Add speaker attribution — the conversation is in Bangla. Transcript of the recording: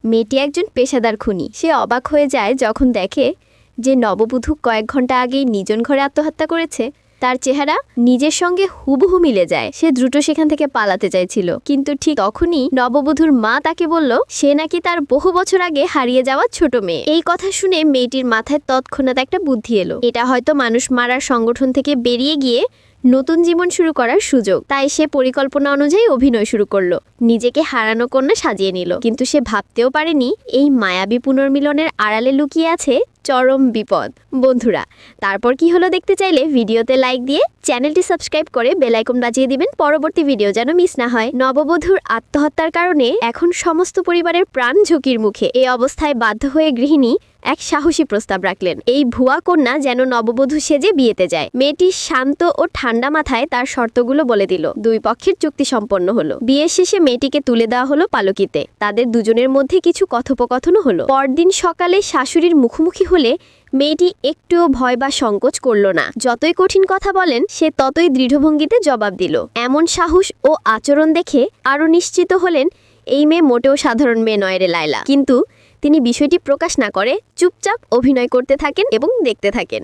Speaker 1: মেয়েটি একজন পেশাদার খুনি। সে অবাক হয়ে যায় যখন দেখে যে নববধূ কয়েক ঘন্টা আগেই নিজন ঘরে আত্মহত্যা করেছে। তার চেহারা নিজের সঙ্গে হুবহু মিলে যায়। সে দ্রুত সেখান থেকে পালাতে চাইছিল, কিন্তু ঠিক তখনই নববধূর মা তাকে বলল সে নাকি তার বহু বছর আগে হারিয়ে যাওয়া ছোট মেয়ে। এই কথা শুনে মেয়েটির মাথায় তৎক্ষণাৎ একটা বুদ্ধি এলো। এটা হয়তো মানুষ মারার সংগঠন থেকে বেরিয়ে গিয়ে নতুন জীবন শুরু করার সুযোগ। তাই সে পরিকল্পনা অনুযায়ী অভিনয় শুরু করলো, নিজেকে হারানো কন্যা সাজিয়ে নিল। কিন্তু সে ভাবতেও পারেনি এই মায়াবী পুনর্মিলনের আড়ালে লুকিয়ে আছে চরম বিপদ। বন্ধুরা, তারপর কি হলো দেখতে চাইলে ভিডিওতে লাইক দিয়ে চ্যানেলটি সাবস্ক্রাইব করে বেল আইকন বাজিয়ে দিবেন পরবর্তী ভিডিও যেন মিস না হয়। নববধূর আত্মহত্যার কারণে এখন সমস্ত পরিবারের প্রাণ ঝুঁকির মুখে। এই অবস্থায় বাধ্য হয়ে গৃহিণী এক সাহসী প্রস্তাব রাখলেন। এই ভুয়া কন্যা যেন নববধূ সেজে বিয়েতে যায়। মেয়েটি শান্ত ও ঠান্ডা মাথায় তার শর্তগুলো বলে দিল। দুই পক্ষের চুক্তি সম্পন্ন হলো। বিয়ের শেষে মেয়েটিকে তুলে দেওয়া হলো পালকিতে। তাদের দুজনের মধ্যে কিছু কথোপকথনও হলো। পরদিন সকালে শাশুড়ির মুখোমুখি হলে মেয়েটি একটুও ভয় বা সংকোচ করল না। যতই কঠিন কথা বলেন সে ততই দৃঢ়ভঙ্গিতে জবাব দিল। এমন সাহস ও আচরণ দেখে আরও নিশ্চিত হলেন এই মেয়ে মোটেও সাধারণ মেয়ে নয় রে লায়লা। কিন্তু তিনি বিষয়টি প্রকাশ না করে চুপচাপ অভিনয় করতে থাকেন এবং দেখতে থাকেন।